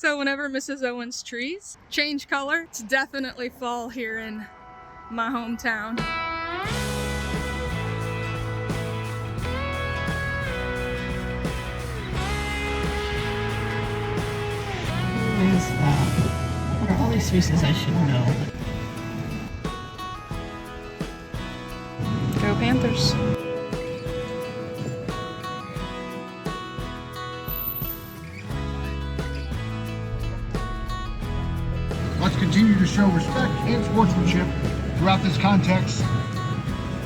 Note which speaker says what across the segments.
Speaker 1: So whenever Mrs. Owen's trees change color, it's definitely fall here in my hometown.
Speaker 2: Who is that? What are all these faces I should know?
Speaker 1: Go Panthers.
Speaker 3: Let's continue to show respect and sportsmanship throughout this context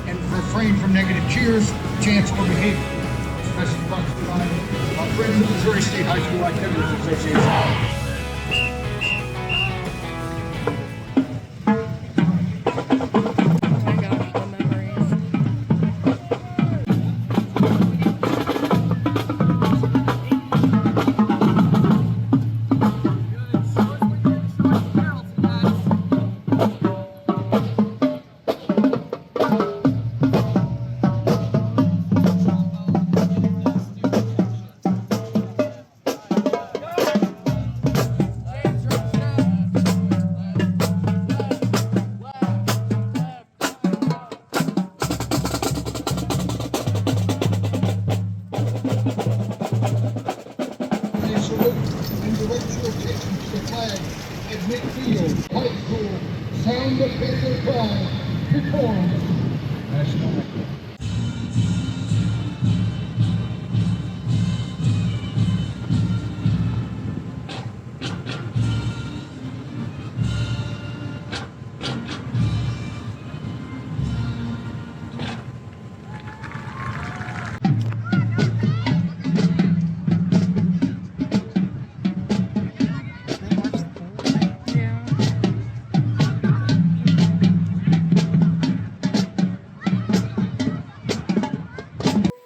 Speaker 3: and refrain from negative cheers, chants, or behavior, especially brought to you by our friends of the Missouri State High School Activities Association. Midfield, Highschool, Sound of Panther Pride, performs national anthem.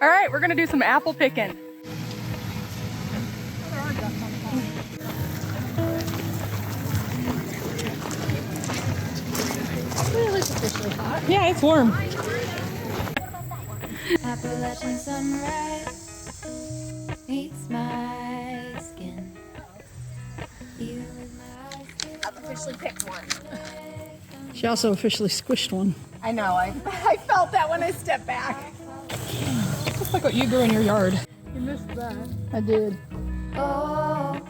Speaker 1: All right, we're gonna do some apple picking.
Speaker 2: Well, it's officially hot.
Speaker 1: Yeah, it's warm.
Speaker 4: Appalachian sunrise meets my skin.
Speaker 5: I've officially picked one.
Speaker 2: She also officially squished one.
Speaker 5: I know, I felt that when I stepped back.
Speaker 1: Looks like what you grew in your yard. You missed that.
Speaker 2: I did.
Speaker 4: Golden,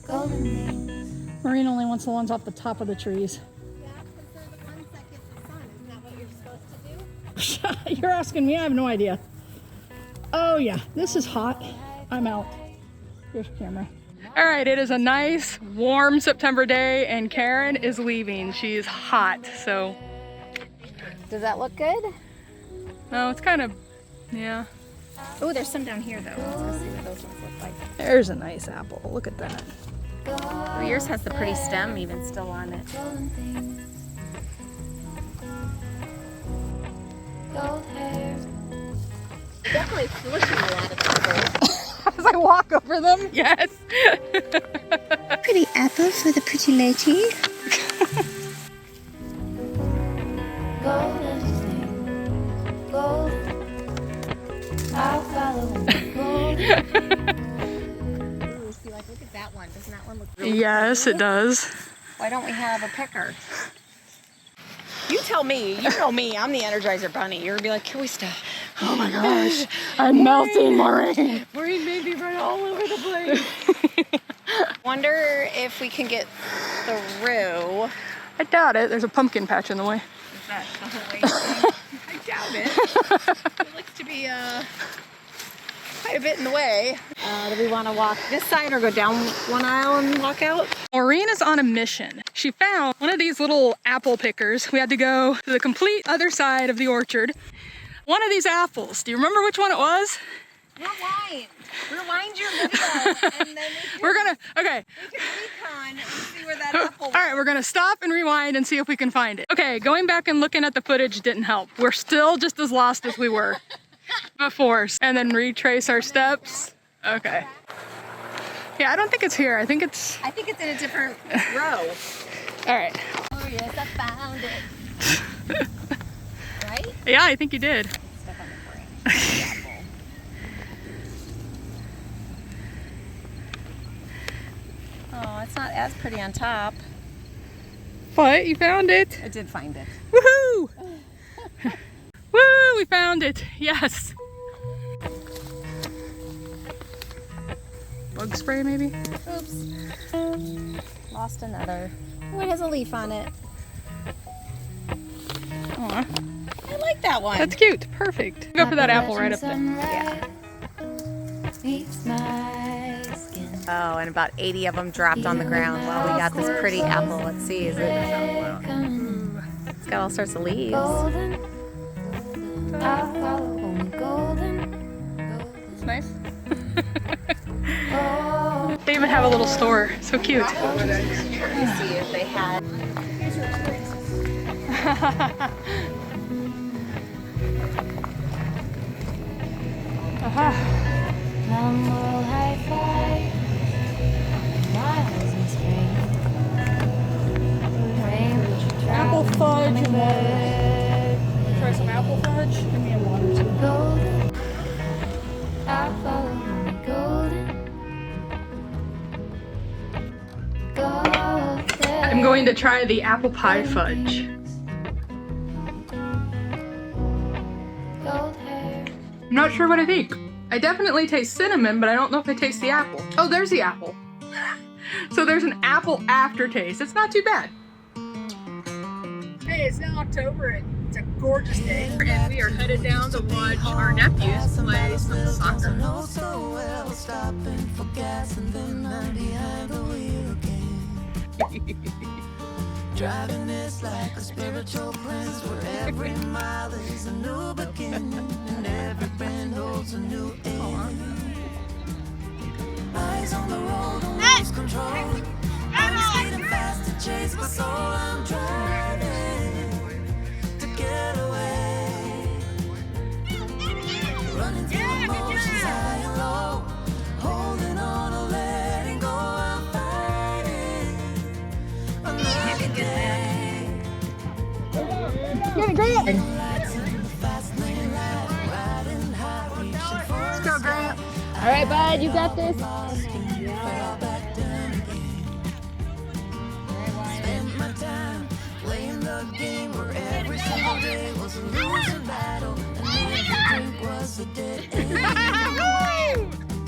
Speaker 4: golden leaves.
Speaker 2: Maureen only wants the ones off the top of the trees.
Speaker 5: Yeah, because they're the ones that get the sun. Isn't that what you're supposed to do?
Speaker 2: You're asking me, I have no idea. Oh yeah, this is hot. I'm out. Here's the camera.
Speaker 1: All right, it is a nice, warm September day, and Karen is leaving. She's hot, so.
Speaker 5: Does that look good?
Speaker 1: No, it's kind of, yeah.
Speaker 5: Oh, there's some down here though. Let's go see what those ones look like.
Speaker 2: There's a nice apple. Look at that.
Speaker 5: Oh, yours has the pretty stem even still on it.
Speaker 4: Golden things. Gold hair.
Speaker 5: Definitely squishing a lot of apples.
Speaker 1: As I walk over them, yes.
Speaker 6: Pretty apple for the pretty lady.
Speaker 4: Golden things. Gold. I'll follow the gold.
Speaker 5: Ooh, see, like, look at that one. Doesn't that one look really
Speaker 1: Yes,
Speaker 5: pretty?
Speaker 1: it does.
Speaker 5: Why don't we have a picker? You tell me. You know me. I'm the Energizer Bunny. You're gonna be like, can we stop?
Speaker 1: Oh my gosh, I'm melting, Maureen.
Speaker 5: Maureen made me run all over the place. Wonder if we can get through.
Speaker 1: I doubt it. There's a pumpkin patch in the way.
Speaker 5: Is that the whole way thing? I doubt it. It looks to be quite a bit in the way. Do we want to walk this side or go down one aisle and walk out?
Speaker 1: Maureen is on a mission. She found one of these little apple pickers. We had to go to the complete other side of the orchard. One of these apples, do you remember which one it was?
Speaker 5: Rewind. Rewind your video and then
Speaker 1: We're gonna, okay.
Speaker 5: we can recon and see where that apple
Speaker 1: All right, we're gonna stop and rewind and see if we can find it. Okay, going back and looking at the footage didn't help. We're still just as lost as we were before. And then retrace our steps. Okay. Yeah, I don't think it's here. I think it's
Speaker 5: in a different row.
Speaker 1: all right.
Speaker 5: Oh yes, I found it. Right?
Speaker 1: Yeah, I think you did.
Speaker 5: Step on the brain. Oh, it's not as pretty on top.
Speaker 1: But you found it.
Speaker 5: I did find it.
Speaker 1: Woohoo! Woo! We found it. Yes. Bug spray, maybe?
Speaker 5: Oops. Lost another. Oh, it has a leaf on it.
Speaker 1: Aw,
Speaker 5: I like that one.
Speaker 1: that's cute. Perfect. Go for that apple right up there.
Speaker 5: Yeah.
Speaker 4: Meets my skin.
Speaker 5: Oh, and about 80 of them dropped on the ground while we got this pretty apple. Let's see, is it? It's got all sorts of leaves.
Speaker 4: Golden. I'll follow only golden.
Speaker 1: It's nice.
Speaker 4: Oh,
Speaker 1: They even have a little store. So cute.
Speaker 5: Let me see if they had.
Speaker 1: Aha.
Speaker 4: Humble high five. Miles in spring. Rain,
Speaker 2: Apple fudge and water.
Speaker 4: bird.
Speaker 2: Try some apple fudge. Give me a water too.
Speaker 4: Golden. I'll follow only golden. Golden.
Speaker 1: I'm going to try the apple pie fudge.
Speaker 4: Gold hair.
Speaker 1: I'm not sure what I think. I definitely taste cinnamon, but I don't know if I taste the apple. Oh, there's the apple. So there's an apple aftertaste. It's not too bad. Hey, it's now October and it's a gorgeous day. And we are headed down to watch our nephews play some soccer.
Speaker 7: Driving this like a spiritual cleanse where every mile is a new beginning and every bend holds a new end. Eyes on the road, don't lose control. I'm speeding fast to chase my soul. I'm driving to get away. Running through emotions high and low. Holding on or letting go. I'm fighting another day.
Speaker 1: Let's go, Grant.
Speaker 2: All right, bud, you got this.
Speaker 7: Spend my time playing the game where every single day was a losing battle and every drink was a dead end.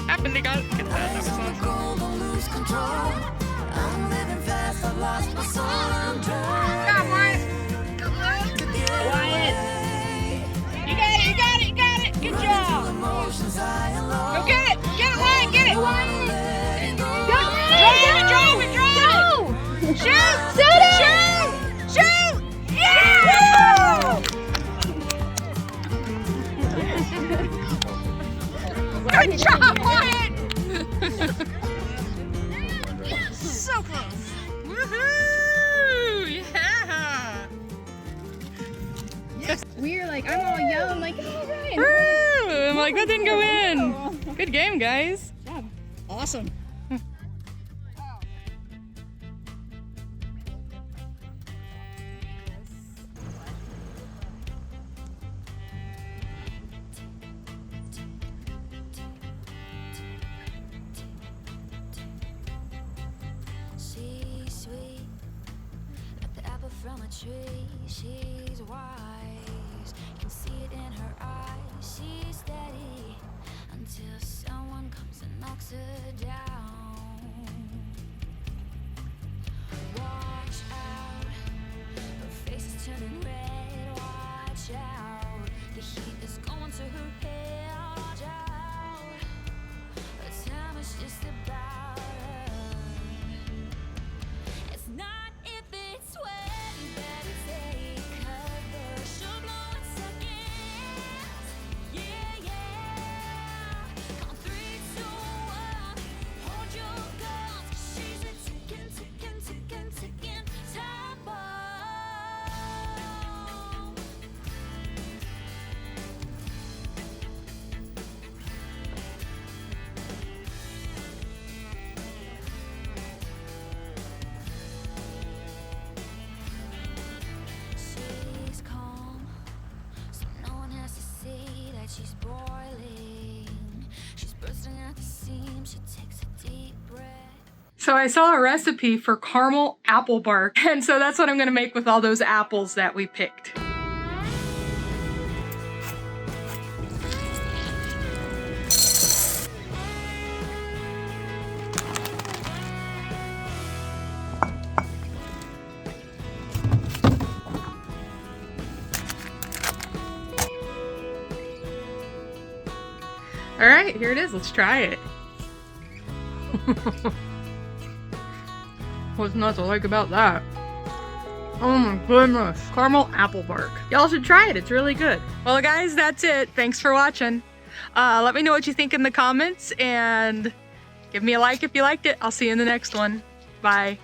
Speaker 1: Happened to get that.
Speaker 7: Eyes on the goal, don't lose control. I'm living fast, I've lost my soul. I'm driving to get away.
Speaker 2: You got it, you got it, you got it. Good job.
Speaker 7: Emotions high and low.
Speaker 2: Go get it. Get it, Wyatt, get it.
Speaker 7: Letting go.
Speaker 2: Drive it. Shoot. Shoot. Yeah! Good job, Wyatt. So close.
Speaker 1: Woohoo! Yeah!
Speaker 2: We're like, I'm all young, like, oh, Ryan.
Speaker 1: Woo! I'm like, that didn't go in. Good game, guys.
Speaker 2: Awesome.
Speaker 4: She's sweet, like the apple from a tree. She's wise, can see it in her eyes. She's steady until someone comes and knocks her down. Watch out, her face is turning red. Watch out, the heat is going to her head. Watch out, the time is just about her. It's not if it's when that it's a cover. She'll blow in seconds. Yeah, yeah. Count 3, 2, 1. Hold
Speaker 1: So I saw a recipe for caramel apple bark, and so that's what I'm gonna make with all those apples that we picked. All right, here it is. Let's try it. What's not to like about that? Oh my goodness. Caramel apple bark. Y'all should try it. It's really good. Well, guys, that's it. Thanks for watching. Let me know what you think in the comments and give me a like if you liked it. I'll see you in the next one. Bye.